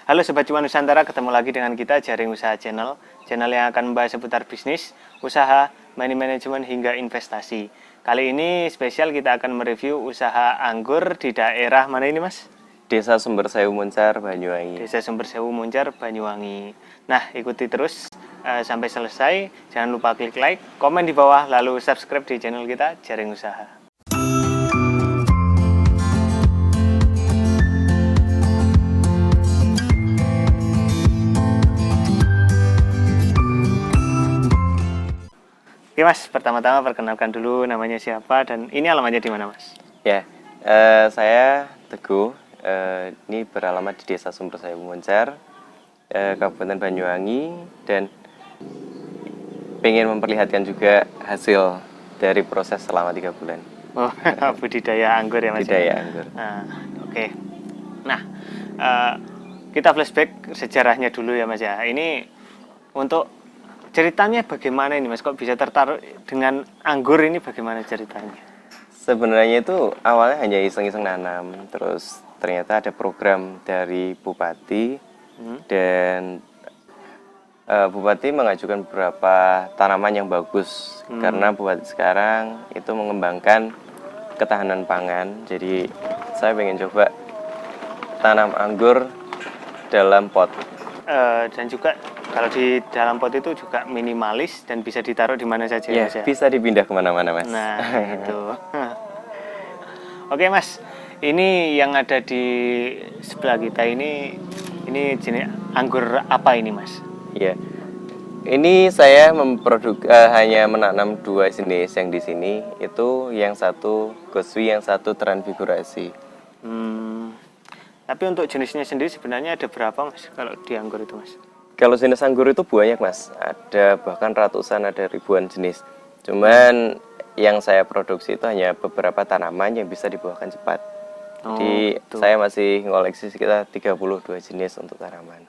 Halo Sobat Cuan Nusantara, ketemu lagi dengan kita Jaring Usaha Channel yang akan membahas seputar bisnis, usaha, money management hingga investasi. Kali ini spesial kita akan mereview usaha anggur di daerah mana ini Mas? Desa Sumbersewu Muncar, Banyuwangi. Desa Sumbersewu Muncar, Banyuwangi. Nah, ikuti terus sampai selesai. Jangan lupa klik like, komen di bawah, lalu subscribe di channel kita Jaring Usaha. Oke Mas, pertama-tama perkenalkan dulu namanya siapa dan ini alamatnya di mana Mas? Ya, saya Teguh. Ini beralamat di Desa Sumbersewu Muncar, Kabupaten Banyuwangi, dan pengen memperlihatkan juga hasil dari proses selama 3 bulan. Oh, budidaya anggur ya Mas? Budidaya anggur. Oke. Nah, kita flashback sejarahnya dulu ya Mas ya. Ini untuk ceritanya bagaimana ini Mas? Kok bisa tertarik dengan anggur ini, bagaimana ceritanya? Sebenarnya itu awalnya hanya iseng-iseng nanam, terus ternyata ada program dari Bupati dan Bupati mengajukan beberapa tanaman yang bagus karena Bupati sekarang itu mengembangkan ketahanan pangan. Jadi saya pengen coba tanam anggur dalam pot. Dan juga kalau di dalam pot itu juga minimalis dan bisa ditaruh di mana saja ya, Mas ya? Bisa dipindah kemana-mana Mas. Nah itu. Oke Mas, ini yang ada di sebelah kita ini jenis anggur apa ini Mas? Iya, ini saya hanya menanam 2 jenis yang di sini. Itu yang satu Goswi, yang satu Transfigurasi. Tapi untuk jenisnya sendiri sebenarnya ada berapa Mas kalau di anggur itu Mas? Kalau jenis anggur itu banyak Mas, ada bahkan ratusan, ada ribuan jenis. Cuman yang saya produksi itu hanya beberapa tanaman yang bisa dibuahkan cepat. Jadi saya masih ngoleksi sekitar 32 jenis untuk tanaman.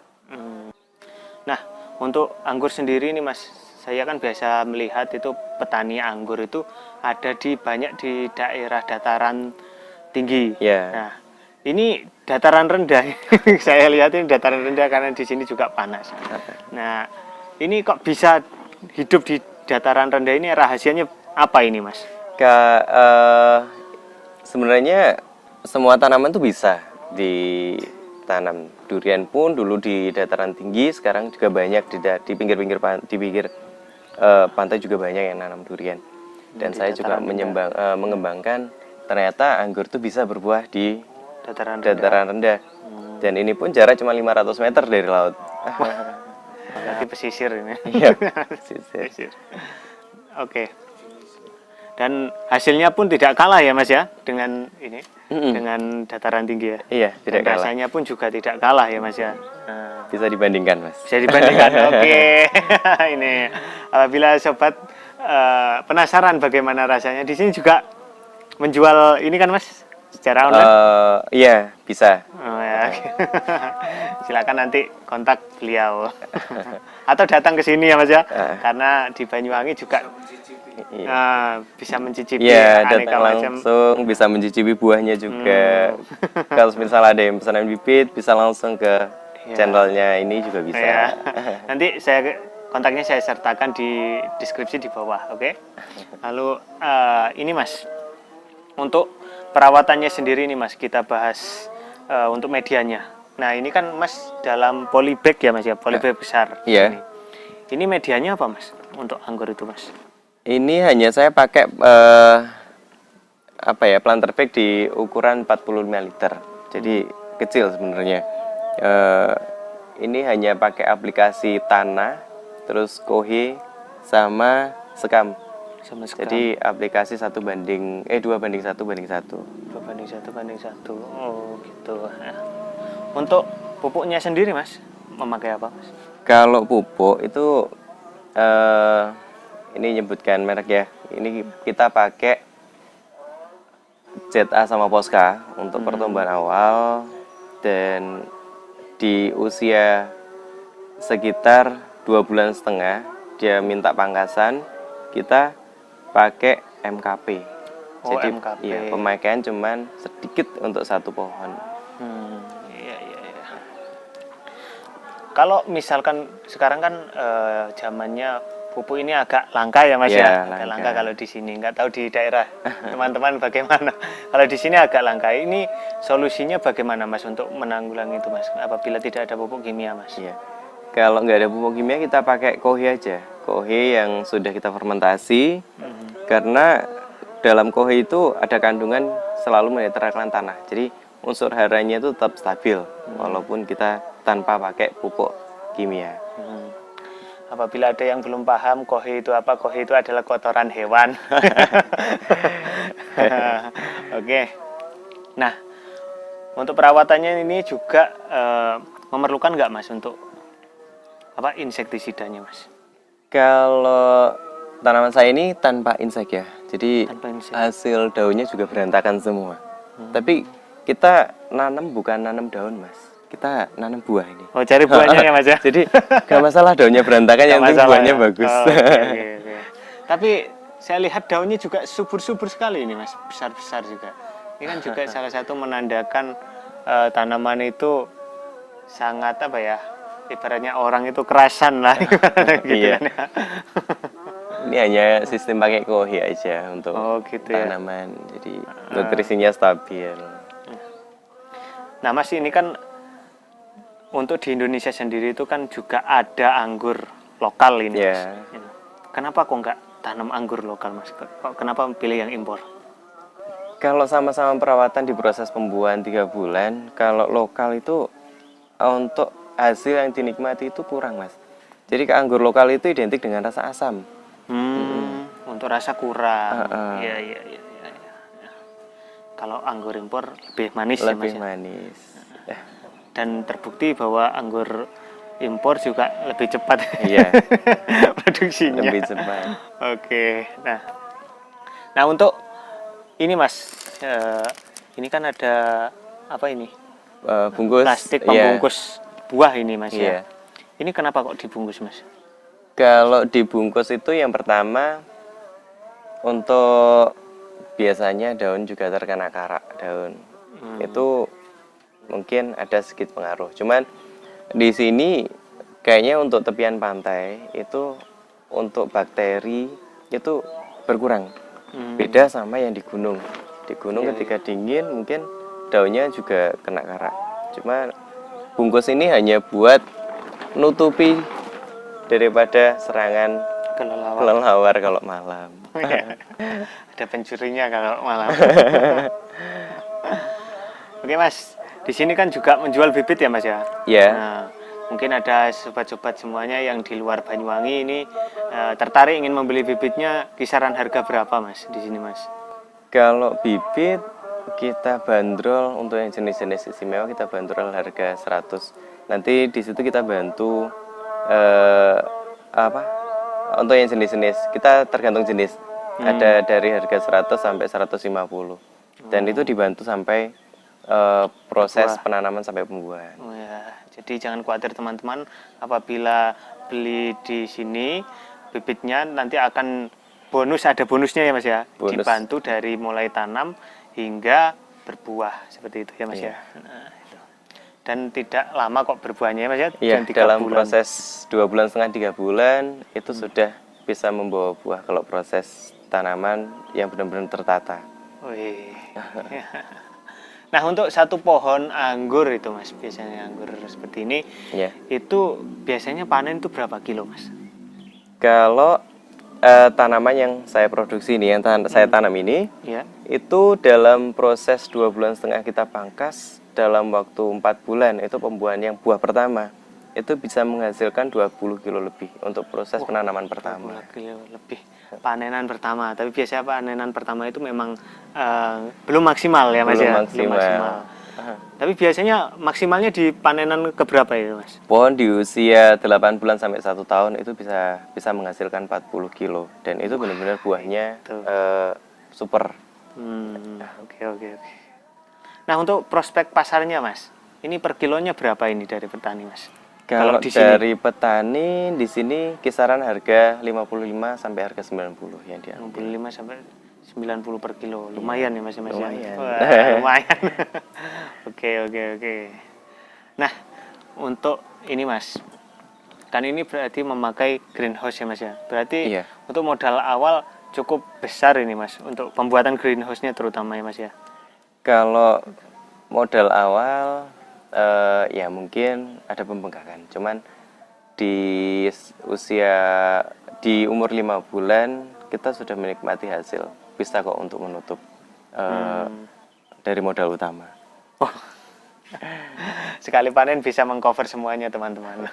Nah, untuk anggur sendiri ini Mas, saya kan biasa melihat itu petani anggur itu ada banyak di daerah dataran tinggi. Ya. Nah, ini dataran rendah. Saya lihat ini dataran rendah karena di sini juga panas. Nah, ini kok bisa hidup di dataran rendah ini, rahasianya apa ini Mas? Sebenarnya semua tanaman tuh bisa ditanam. Durian pun dulu di dataran tinggi, sekarang juga banyak di pinggir pantai juga banyak yang nanam durian. Dan saya juga mengembangkan ternyata anggur tuh bisa berbuah di dataran rendah. Dan ini pun jarak cuma 500 meter dari laut. Berarti pesisir ini. Iya, pesisir. Oke. Dan hasilnya pun tidak kalah ya Mas ya dengan ini, dengan dataran tinggi ya. Iya, tidak kalah. Rasanya pun juga tidak kalah ya Mas ya. Bisa dibandingkan Mas. Bisa dibandingkan. Oke. Ini apabila sobat penasaran bagaimana rasanya, di sini juga menjual ini kan Mas secara online? Iya, bisa. Ya. Silakan nanti kontak beliau atau datang ke sini ya Mas ya. Karena di Banyuwangi juga bisa mencicipi datang langsung, bisa mencicipi buahnya juga. Kalau misal ada yang pesanan bibit, bisa langsung ke channelnya ini juga bisa. Nanti kontaknya saya sertakan di deskripsi di bawah, oke? Lalu ini Mas, untuk perawatannya sendiri nih Mas, kita bahas untuk medianya. Nah ini kan Mas dalam polybag ya Mas ya, polybag besar. Iya. Ini medianya apa Mas untuk anggur itu Mas? Ini hanya saya pakai planter bag di ukuran 45 liter. Jadi kecil sebenarnya. Ini hanya pakai aplikasi tanah, terus kohe sama sekam. Jadi aplikasi 2 banding 1. 2 banding 1. 2 banding 1. Oh gitu. Untuk pupuknya sendiri Mas, memakai apa Mas? Kalau pupuk itu ini nyebutkan merek ya. Ini kita pakai ZA sama Posca untuk pertumbuhan awal, dan di usia sekitar 2,5 bulan dia minta pangkasan, kita pakai MKP. Jadi MKP. Ya, pemakaian cuman sedikit untuk 1 pohon. Iya. Kalau misalkan sekarang kan zamannya pupuk ini agak langka ya Mas Iya, ya, agak langka. langka kalau di sini. Nggak tahu di daerah teman-teman bagaimana. Kalau di sini agak langka. Ini solusinya bagaimana Mas untuk menanggulangi itu Mas? Apabila tidak ada pupuk kimia Mas? Iya. Kalau nggak ada pupuk kimia kita pakai kohe aja. Kohe yang sudah kita fermentasi. Karena dalam kohe itu ada kandungan selalu menetralkan tanah. Jadi unsur haranya itu tetap stabil walaupun kita tanpa pakai pupuk kimia. Apabila ada yang belum paham kohe itu apa, kohe itu adalah kotoran hewan. Oke. Nah, untuk perawatannya ini juga memerlukan nggak Mas untuk apa insektisidanya Mas? Kalau tanaman saya ini tanpa insek ya, jadi Tanpa insek. hasil daunnya juga berantakan semua. Tapi kita nanam bukan nanam daun Mas, kita nanam buah ini. Oh, cari buahnya ya Mas ya? Jadi gak masalah daunnya berantakan, yang penting buahnya bagus. Oh, oke. Tapi saya lihat daunnya juga subur-subur sekali ini Mas, besar-besar juga. Ini kan juga salah satu menandakan tanaman itu sangat apa ya? Ibaratnya orang itu kerasan lah gitu Iya. kan ya. Ini hanya sistem pakai kohi aja untuk Oh, gitu ya. tanaman, jadi nutrisinya stabil. Nah Mas, ini kan untuk di Indonesia sendiri itu kan juga ada anggur lokal ini Mas. Ya. Kenapa kok nggak tanam anggur lokal Mas? Kok kenapa pilih yang impor? Kalau sama-sama perawatan di proses pembuahan 3 bulan, kalau lokal itu untuk hasil yang dinikmati itu kurang Mas. Jadi anggur lokal itu identik dengan rasa asam. Untuk rasa kurang. Iya. Kalau anggur impor lebih manis ya Mas. Lebih Ya? manis. Dan terbukti bahwa anggur impor juga lebih cepat Iya. produksinya. Lebih cepat. Oke. Nah untuk ini Mas, ini kan ada apa ini? Bungkus. Plastik iya. pembungkus buah ini Mas Iya. ya. Ini kenapa kok dibungkus Mas? Kalau dibungkus itu yang pertama untuk biasanya daun juga terkena karak daun. Itu mungkin ada sedikit pengaruh. Cuman di sini kayaknya untuk tepian pantai itu untuk bakteri itu berkurang. Beda sama yang di gunung. Di gunung ketika dingin mungkin daunnya juga kena karak. Cuma bungkus ini hanya buat nutupi daripada serangan kelelawar kalau malam. Ada pencurinya kalau malam. Oke Mas, di sini kan juga menjual bibit ya Mas ya? Ya. Nah, mungkin ada sobat-sobat semuanya yang di luar Banyuwangi ini tertarik ingin membeli bibitnya, kisaran harga berapa Mas di sini Mas? Kalau bibit kita bandrol untuk yang jenis-jenis istimewa kita bandrol harga 100. Nanti di situ kita bantu untuk yang jenis-jenis kita tergantung jenis. Ada dari harga 100 sampai 150. Dan itu dibantu sampai proses penanaman sampai pembuahan. Oh ya, jadi jangan khawatir teman-teman, apabila beli di sini bibitnya nanti akan ada bonusnya ya Mas ya. Bonus. Dibantu dari mulai tanam hingga berbuah seperti itu ya Mas ya. Nah, itu. Dan tidak lama kok berbuahnya ya Mas ya. Iya, Cuma 3 dalam bulan. proses 2,5 bulan itu sudah bisa membawa buah kalau proses tanaman yang benar-benar tertata. Wih. Nah untuk satu pohon anggur itu Mas, biasanya anggur seperti ini, Ya. itu biasanya panen itu berapa kilo Mas? Kalau tanaman yang saya produksi ini, yang saya tanam ini, Ya. itu dalam proses 2,5 bulan kita pangkas, dalam waktu 4 bulan itu pembuahan yang buah pertama itu bisa menghasilkan 20 kilo lebih untuk proses penanaman pertama. 20 kilo lebih panenan pertama, tapi biasanya panenan pertama itu memang belum maksimal ya Mas Belum ya? maksimal. Tapi biasanya maksimalnya di panenan keberapa ya Mas? Pohon di usia 8 bulan sampai 1 tahun itu bisa menghasilkan 40 kilo dan itu benar-benar buahnya super. Oke. Nah untuk prospek pasarnya Mas, ini per kilonya berapa ini dari petani Mas? Kalau di sini? dari petani di sini kisaran harga 55 sampai harga 90 yang diambil. 55 sampai 90 per kilo. Lumayan ya Mas ya? Lumayan. Wah, lumayan. Oke. Nah, untuk ini Mas, kan ini berarti memakai greenhouse ya Mas ya. Berarti Iya. untuk modal awal cukup besar ini Mas untuk pembuatan greenhouse-nya terutama ya Mas ya. Kalau modal awal ya mungkin ada pembengkakan. Cuman di umur 5 bulan kita sudah menikmati hasil. Bisa kok untuk menutup dari modal utama. Sekali panen bisa mengcover semuanya teman-teman.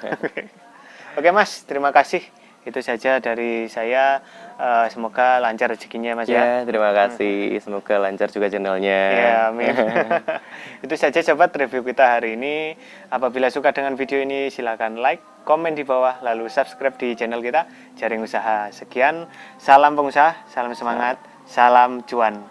Oke Mas, terima kasih. Itu saja dari saya. Semoga lancar rezekinya Mas ya. Ya, terima kasih. Semoga lancar juga channelnya. Ya, amin. Itu saja sobat review kita hari ini. Apabila suka dengan video ini silakan like, komen di bawah, lalu subscribe di channel kita Jaring Usaha. Sekian, salam pengusaha, salam semangat, salam cuan.